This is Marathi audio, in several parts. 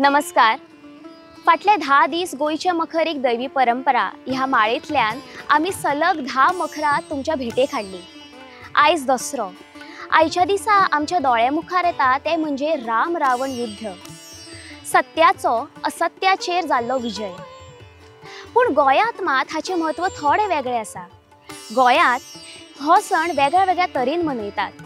नमस्कार। फाटले 10 दीस गोयच्या मखरीक दैवी परंपरा ह्या माळेंतल्यान आमी सलग 10 मखरां तुमच्या भेटेक हाडली। आयज दसरो। आयच्या दिसा आमच्या दोळ्या मुखार येता ते म्हणजे राम रावण युद्ध। सत्याचो असत्याचेर जाल्लो विजय। पूण गोंयांत मात हाचे महत्व थोडे वेगळे आसा। गोंयांत हो सण वेगळ्या वेगळ्या तरेन मनयतात।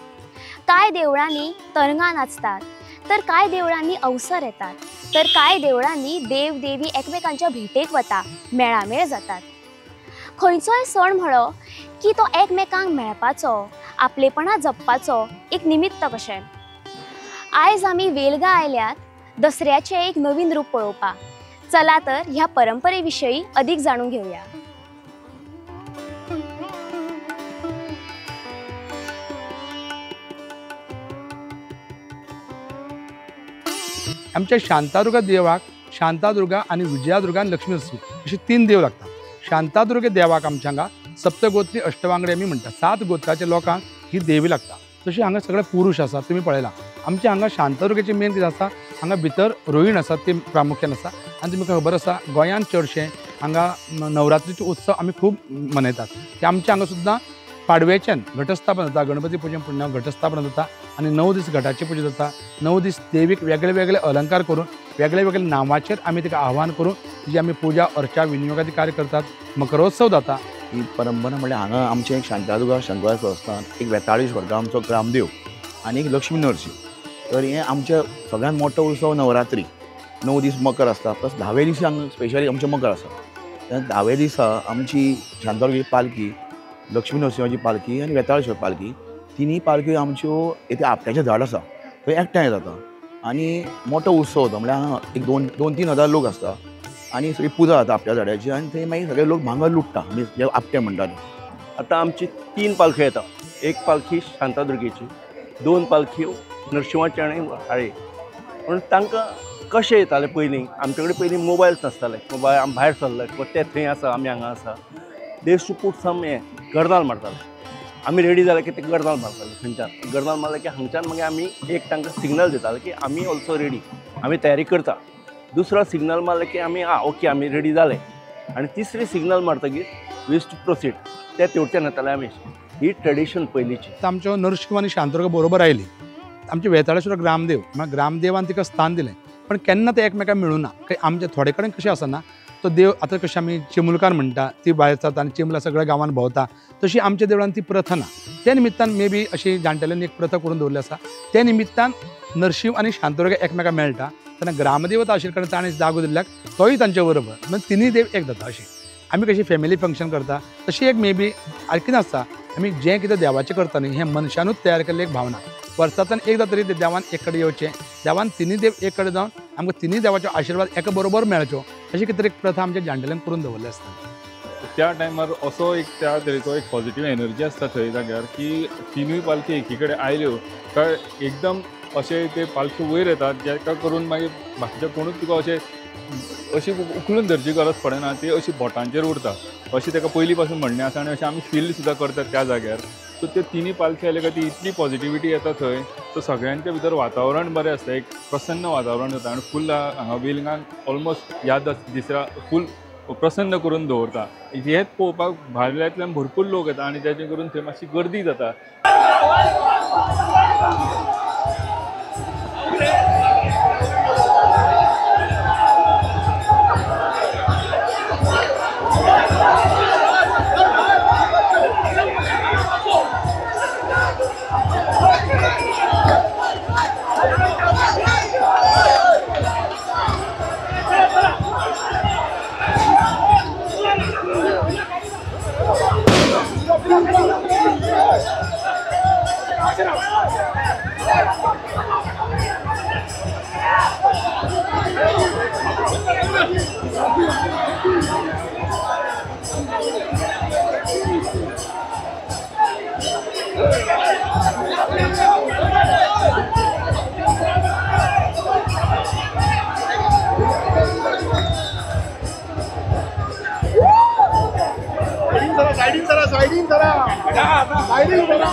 कांय देवळांनी तरंगां नाचतात, तर कांय देवळांनी अवसर येतात, तर कांय देवळांनी देव देवी एकमेकांच्या भेटेक वता, मेळामेळ जातात। खंयचोय सण म्हणलो की तो एकमेकांक मेळपाचो, आपलेपणां जपपाचो एक निमित्त कशें। आयज आमी वेलगां आयल्यात दसऱ्याचे एक नवीन रूप पळोवपाक। चला तर ह्या परंपरे विशयी अदीक जाणून घेवया। आमच्या शांतादुर्गा देवाक शांतादुर्गा आणि विजयादुर्गा आणि लक्ष्मी नरसिंह अशी 3 देव लागतात। शांतादुर्गा देवाक आमच्या हांगा सप्तगोत्री अष्टवांगडी आमी म्हणटा। 7 गोत्राच्या लोकांक ही देवी लागता। तशी हांगा सगळे पुरुष आसा, तुम्ही पळयला। आमच्या हांगा शांतादुर्गेचे मेन कितें आसा, हांगा भितर रोहीण आसा ती प्रामुख्यान आसा। आनी तुमकां खबर आसा गोंयांत चडशे हांगा नवरात्रीचे उत्सव आमी खूब मनयतात। ते आमच्या हांगा सुद्दां पाडव्याच्यान घटस्थापन जाता, गणपती पूजन पुण्याक घटस्थापन जाता आणि 9 दीस घटाची पूजा जाता। 9 दीस देवीक वेगळे वेगळे अलंकार करून वेगळे वेगळे नामाचेर आमी तिका आव्हान करून तिची आमी पूजा अर्चा विनियोगादी कार्य करतात। मकरोत्सव जाता। ही परंपरा म्हळ्यार हांगा आमचें एक शांतादुर्गा शंकर संस्थान, एक वेताळेश्वर आमचो ग्रामदेव आनी एक लक्ष्मी नरसिंह। तर हे आमचे सगळ्यात मोठो उत्सव नवरात्री। 9 दीस मकर आसता, प्लस 10व्या दिसा हांगा स्पेशली आमचे मकर आसा। त्या 10व्या दिसा आमची शांतादुर्गाची पालखी, लक्ष्मी नरसिंहाची पालखी आनी वेताळेश्वर पालखी, तिनी पालख्यो आमच्यो एक आपट्याचें झाड आसा थंय एकठांय जाता आनी मोठो उत्सव जाता। म्हळ्यार एक 2-3 हजार लोक आसता आनी सगळी पुजा जाता आपट्या झाडाची आनी थंय मागीर सगळे लोक भांगर लुटता, जे आपटे म्हणटा ते। आतां आमची 3 पालख्यो येता। एक पालखी शांतादुर्गेची, 2 पालख्यो नरसिंहाची आनी व्हळाळी। पूण तांकां कशें येताले पयलीं, आमचे कडेन पयलीं मोबायल्स नासताले। मोबायल आमी भायर सरले, ते थंय आसा, आमी हांगा आसा। देश टू पूट सम हें गर्दान मारताले। आमी रेडी जाले की ते गर्दान मारताले थंयच्यान। गर्दान मारले की हांगच्यान मागीर आमी एक तांकां सिग्नल दिताले की आमी ऑल्सो रेडी, आमी तयारी करता। दुसरो सिग्नल मारले की आमी ओके आमी रेडी जाले। आनी तिसरी सिग्नल मारतकीर वीज टू प्रोसीड, ते तेवटेन येताले आमी। ही ट्रेडिशन पयलींची। आमच्यो नरसिंह आनी शांतादुर्गा बरोबर आयली। आमचे वेताळेश्वर ग्रामदेव म्हळ्यार ग्रामदेवान तिका स्थान दिलें, पण केन्ना ते एकमेकांक मेळूना। आमचे थोडे कडेन कशें आसना, तो देव आतां कशें आमी चिमुलकार म्हणटा, ती भायर जाता आनी चिमला सगळ्या गांवांत भोंवता, तशी आमच्या देवळान ती प्रथा ना। त्या निमित्तान मे बी अशी जाणटेल्यांनी एक प्रथा करून दवरली आसा। त्या निमित्तान नरसिंह आनी शांतादुर्गा एकमेकांक मेळटा, तेन्ना ग्रामदेवता आशिल्ले कारणान ताणें जागो दिल्ल्याक तोय तांचे बरोबर, म्हणजे तिनूय देव एक जाता। अशी आमी कशी फॅमिली फंक्शन करता तशी एक मे बी कितें आसता, आमी जें कितें देवाचें करता न्ही हें मनशानूच तयार केल्ली एक भावना। वर्सांतल्यान एकदां तरी देवान एक कडेन येवचें, देवान तिनूय देव एक कडेन जावन आमकां तिनूय देवाचो आशिर्वाद एका बरोबर मेळचो, अशी कितें तरी एक प्रथा आमच्या जाणटेल्यांक करून दवरली आसता। त्या टायमार असो एक त्या तरेचो एक पॉझिटिव्ह एनर्जी आसता थंय जाग्यार की तिनूय पालखी एकी कडेन आयल्यो काय एकदम अशें ते पालखी वयर येतात, जेका करून मागीर बाकीचे कोणूच तुका अशी उखलून धरची गरज पडना, ती अशी बोटांचेर उरता अशें ताका पयलीं पासून म्हणणें आसा। आनी अशें आमी फील सुद्दां करतात त्या जाग्यार। सो त्यो तिनूय पालखी आयले काय ती इतली पॉझिटिविटी येता थंय, सो सगळ्यांच्या भितर वातावरण बरें आसता, एक प्रसन्न वातावरण जाता। आनी फूल हांगा वेलंगांक ऑलमोस्ट ह्या दिसरा फूल प्रसन्न करून दवरता। हेंच पळोवपाक भायल्यातल्यान भरपूर लोक येता आनी तेजे करून थंय मातशी गर्दी जाता। साइडिंग करा।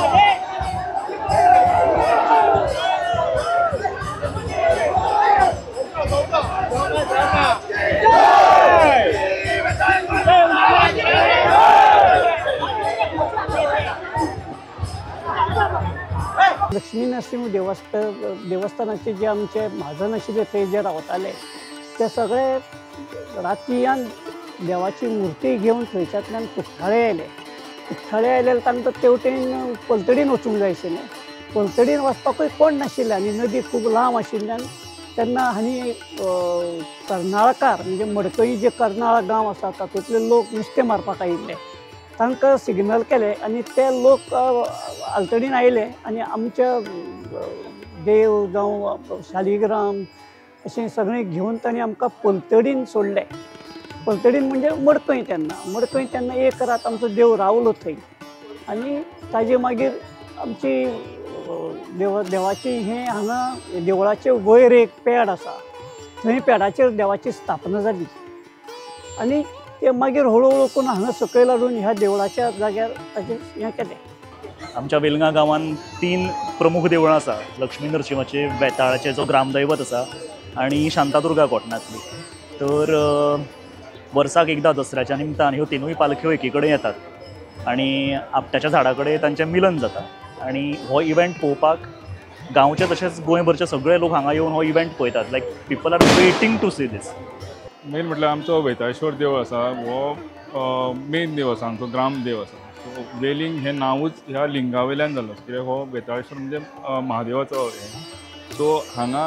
लक्ष्मी नरसिंह देवस्थानाचे जे आमचे महाजन आशिल्ले थंय जे रावताले ते सगळे रातयान देवाची मुर्ती घेवन थंयच्यातल्यान कुठ्ठाळे आयले तांकां तेवटेन पलतडीन वचूंक जाय आशिल्लें. पलतडीन वचपाकूय कोण नाशिल्लें आनी नदी खूब लांब आशिल्ल्यान तेन्ना हांणी कर्नाळकार म्हणजे मडकई जे कर्नाळा गांव आसा तातूंतले लोक नुस्तें मारपाक आयिल्ले. तांकां सिग्नल केलें आनी ते लोक आलतडीन आयले आनी आमच्या देव जावं शालिग्राम अशें सगळें घेवन तांणी आमकां पलतडीन सोडलें. पलतडीन म्हणजे मडकय तेन्ना एक रात आमचो देव रावलो थंय आनी ताजे मागीर आमची देवाची हें हांगा देवळाचे वयर एक पेड आसा थंय पेडाचेर देवाची स्थापना जाली आनी ते मागीर हळू करून हांगा सकयल हाडून ह्या देवळाच्या जाग्यार ताचें हें केलें. आमच्या वेलंगा गांवांत 3 प्रमुख देवळां आसा. लक्ष्मी नरसिंहाचे बेताळाचे जो ग्रामदैवत आसा आनी शांतादुर्गा कोटणातली. तर वर्साक एकदां दसऱ्याच्या निमतान ह्यो 3ूय पालख्यो एकी कडेन येतात आनी आपट्याच्या झाडा कडेन तांचें मिलन जाता आनी हो इव्हेंट पळोवपाक गांवचे तशेंच गोंयभरचे सगळे लोक हांगा येवन हो इव्हेंट पळयतात. Like people are waiting to see this. Main म्हटल्यार आमचो वेताळेश्वर देव आसा हो मेन देव आसा, आमचो ग्रामदेव आसा. सो वेलिंग हें नांवूच ह्या लिंगा वयल्यान जाल्लो कित्याक हो वेताळेश्वर म्हणजे महादेवाचो हें. सो हांगा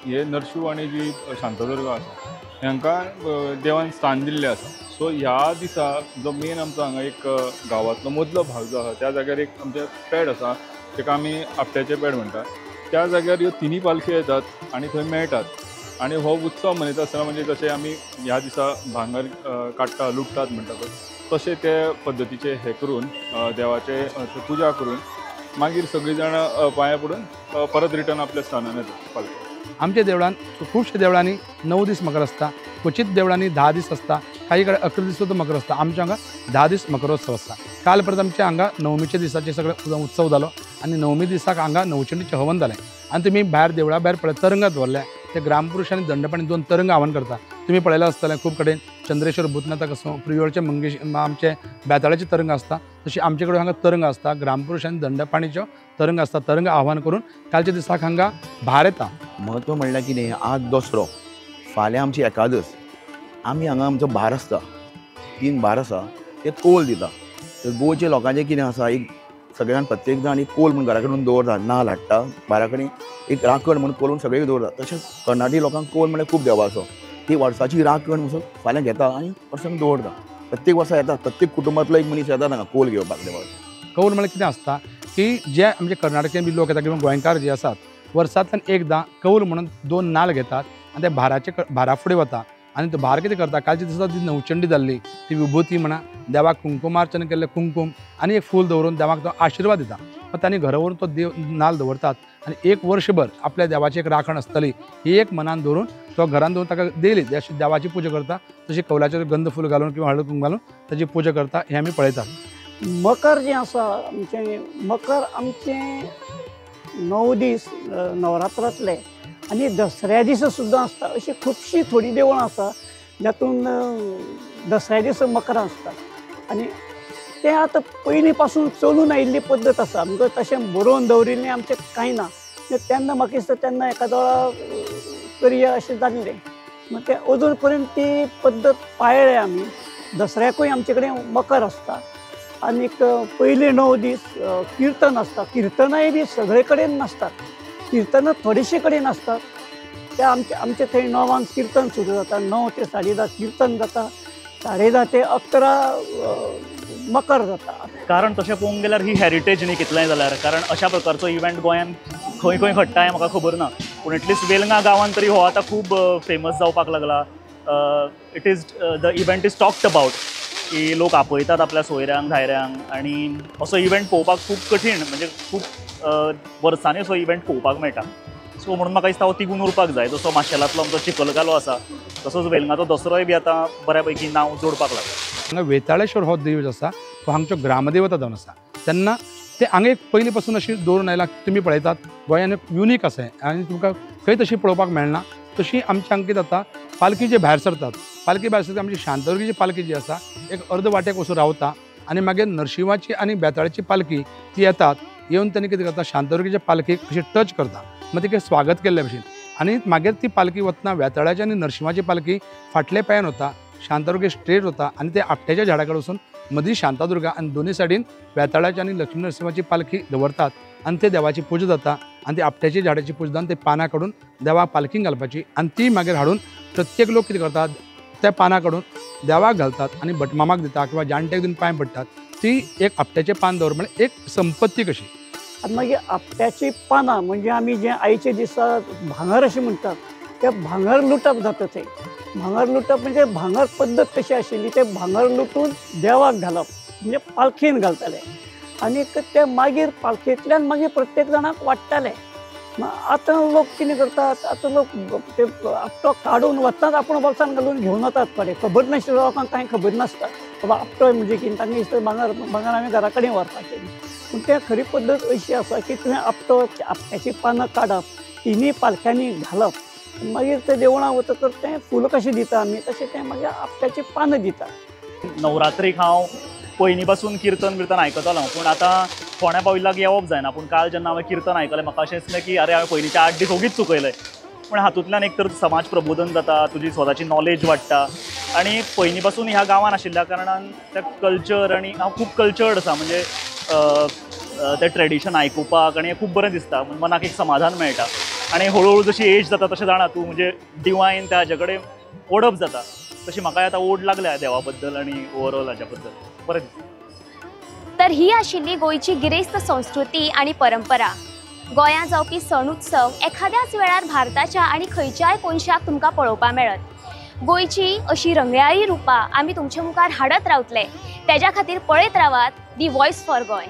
हे नरशिंव आनी जी शांतादुर्गा आसा हांकां देवान स्थान दिल्लें आसा. सो ह्या दिसा जो मेन आमचो हांगा एक गांवांतलो मदलो भाग जो आसा त्या जाग्यार एक आमचें पेड आसा तेका आमी आपट्याचें पेड म्हणटात. त्या जाग्यार ह्यो 3 पालख्यो येतात आनी थंय मेळटात आनी हो उत्सव मनयता आसतना म्हणजे जशें आमी ह्या दिसा भांगर काडटा लुटतात म्हणटा पळय तशें ते पद्दतीचे हे करून देवाचे पुजा करून मागीर सगळीं जाणां पांया पडून परत रिटर्न आपल्या स्थानान येतात पालख्यो. आमच्या देवळान खुबशे देवळांनी 9 दीस मकर आसता, क्वचित देवळांनी 10 दीस आसता, काही कडेन 11 दीस सुद्दां मकर आसता. आमच्या हांगा 10 दीस मकरोत्सव आसता. काल परत आमच्या हांगा नवमीच्या दिसाचे सगळे उत्सव जालो आनी नवमी दिसाक हांगा नवचंडीचें हवन जालें आनी तुमी भायर देवळा भायर पळय तरंग दवरल्या ते ग्रामपुरुष आनी दंडपाणी 2 तरंग आव्हान करता. तुमी पळयलां आसतलें खूब कडेन चंद्रेश्वर भूतनाथाक आसूं प्रियोळचे आमचे बेताळाचे तरंग आसता तशी आमचे कडेन हांगा तरंग आसता. ग्रामपुरुष आनी दंडपाणीच्यो तरंग आसता. तरंग आव्हान करून कालच्या दिसाक हांगा भार येता. म्हत्व म्हणल्यार कितें आज दसरो फाल्यां आमची एकादस आमी हांगा आमचो भार आसता 3 भार आसा ते कोल दिता. तर गोंयच्या लोकांचें कितें आसा एक सगळ्यान प्रत्येक जाण एक कोल म्हूण घरा कडेन दवरता नाल्ल हाडटा भारा कडेन एक राखण म्हणून कोलून सगळे दवरता. तशेंच कर्नाटकी लोकांक कोल म्हळ्यार खूब देवाचो ती वर्साची राखण म्हणून फाल्यां घेता आनी वर्साक दवरता. प्रत्येक वर्सा येता प्रत्येक कुटुंबांतलो एक मनीस येता हांगा कोल घेवपाक देवाचो. कौल म्हळ्यार कितें आसता की जे आमचे कर्नाटकेन बी लोक येतात किंवा गोंयकार जे आसात वर्सांतल्यान एकदां कौल म्हणून 2 नाल्ल घेतात आनी ते भारा फुडें वता आनी तो भार कितें करता कालच्या दिसा ती नवचंडी जाल्ली ती विभूती म्हणा देवाक कुंकुमार्चन केल्लें कुंकुम आनी एक फूल दवरून देवाक तो आशिर्वाद दिता. मग तांणी घरा व्हरून तो देव नाल्ल दवरतात आनी एक वर्षभर आपल्या देवाची एक राखण आसतली ही एक मनान दवरून तो घरान दवरून ताका डेली अशी देवाची पुजा करता. तशी कौलाचेर गंध फूल घालून किंवा हळद कुंकू घालून ताची पुजा करता हें आमी पळयतात. मकर जें आसा मकर आमचे 9 दीस नवरात्रांतले आनी दसऱ्या दिसा सुद्दां आसता. अशी खुबशीं थोडीं देवळां आसा जातून दसऱ्या दिसा मकरां आसतात आनी तें आतां पयलीं पासून चलून आयिल्ली पद्दत आसा. आमकां तशें बरोवन दवरिल्लें आमचें कांय ना. तेन्ना म्हाका दिसता तेन्ना एकादो करया अशें जाल्लें. मग ते अजून पर्यंत ती पद्दत पाळ्ळे आमी. दसऱ्याकूय आमचे कडेन मकर आसता आनीक पयले 9 दीस किर्तन आसता. किर्तनाय बी सगळे कडेन नासतात. किर्तन थोडेशे कडेन आसतात. ते आमचे थंय 9 किर्तन सुरू जाता. 9 ते 10:30 किर्तन जाता. 10:30 ते 11 मकर जाता. कारण तशें पळोवंक गेल्यार ही हेरिटेज न्ही कितलेंय जाल्यार. कारण अशा प्रकारचो इव्हेंट गोंयांत खंय खंय घडटा हें म्हाका खबर ना पूण एटलिस्ट वेलंगा गांवांत तरी हो आतां खूब फेमस जावपाक लागला. It is the event is talked about की लोक आपयतात आपल्या सोयऱ्यांक धायऱ्यांक आनी असो इव्हेंट पळोवपाक खूब कठीण म्हणजे खूब वर्सांनी असो इव्हेंट पळोवपाक मेळटा. सो म्हणून म्हाका दिसता हो तिगून उरपाक जाय. जसो माशेलांतलो आमचो चिखलकालो आसा तसोच वेलंगाचो दसरोय बी आतां बऱ्यापैकी नांव जोडपाक लागला. हांगा वेताळेश्वर हो देव जो आसा तो हांगच्यो ग्रामदेवता जावन आसा. तेन्ना ते हांगा एक पयलीं पासून अशी दवरून आयला. तुमी पळयतात गोंयान एक युनीक आसा आनी तुमकां खंय तशी पळोवपाक मेळना. तशी आमच्या अंकीत आता पालखी जे भायर सरतात, पालखी भायर सरता आमची शांतादुर्गेची पालखी जी आसा एक अर्द वाटेक वचून रावता आनी मागीर नरशिंवाची आनी बेताळाची पालखी ती येतात, येवन तेणी कितें करता शांतादुर्गेच्या पालखीक अशी टच करता, मागीर तिका स्वागत केल्ले भशेन आनी मागीर ती पालखी वतना बेताळाची आनी नरशिंवाची पालखी फाटले पांयान वता, शांतादुर्गे स्ट्रेट वता आनी ते आपट्याच्या झाडा कडेन वचून मदीं शांतादुर्गा आनी दोनी सायडीन बेताळाची आनी लक्ष्मी नरसिंवाची पालखी दवरतात आनी ते देवाची पुजा जाता आनी ती आपट्याची झाडाची पुजा जावन ते पानां काडून देवाक पालखीन घालपाची आनी ती मागीर हाडून प्रत्येक लोक कितें करतात त्या पानां काडून देवाक घालतात आनी भटमामाक दिता किंवा जाणट्याक दिवन पांय पडटात। ती एक आपट्याचें पान दवर म्हणजे एक संपत्ती कशी। आनी मागीर आपट्याची पानां म्हणजे आमी जे आयचे दिसा भांगर अशें म्हणटात, ते भांगर लुटप जाता थंय। भांगर लुटप म्हणजे भांगर पद्दत कशी आशिल्ली, ते भांगर लुटून देवाक घालप म्हणजे पालखीन घालताले आनी ते मागीर पालखेंतल्यान मागीर प्रत्येक जाणाक वाडटाले। आतां लोक कितें करतात, आतां लोक ते आपटो काडून वतात आपूण बॉक्सान घालून घेवन वतात थोडे, खबर नाशिल्ले लोकांक कांय खबर नासता बाबा आपटो म्हणजे कितें, तांकां दिसता भांगर आमी घरा कडेन व्हरपाचें। पूण ते खरी पद्दत अशी आसा की तुवें आपट्याची पानां काडप, तिनी पालख्यांनी घालप, मागीर ते देवळां वतकर तें फूल कशें दिता आमी तशें तें मागीर आपट्याची पानां दिता। नवरात्रीक हांव पयलीं पासून कीर्तन बिर्तन आयकतालो, पूण आतां फोंड्या पावयलाक येवप जायना। पूण काल जेन्ना हांवें कीर्तन आयकलें म्हाका अशें दिसलें की अरे हांवें पयलींचे 8 दीस ओगीच चुकयले। पूण हातूंतल्यान एक तर समाज प्रबोधन जाता, तुजी स्वताची नॉलेज वाडटा आनी पयलीं पासून ह्या गांवांत आशिल्ल्या कारणान ते कल्चर आनी हांव खूब कल्चर्ड आसा, म्हणजे ते ट्रेडिशन आयकुपाक आनी हें खूब बरें दिसता, मनाक एक समाधान मेळटा। आनी हळू जशी एज जाता तशें जाणा तूं म्हणजे डिवायन त्या हाजे कडेन ओडप जाता, तशी म्हाका आतां ओड लागल्या देवा बद्दल आनी ओवरऑल हाज्या बद्दल बरें दिसता। तर ही आशिल्ली गोंयची गिरेस्त संस्कृती आणि परंपरा। गोंयांत जावपी सण उत्सव एखाद्याच वेळार भारताच्या आणि खंयच्याय कोनशाक तुमकां पळोवपाक मेळत। गोंयची अशी रंगयाळी रुपां आमी तुमचे मुखार हाडत रावतले, तेज्या खातीर पळयत रावात दी व्हॉयस फॉर गोंय।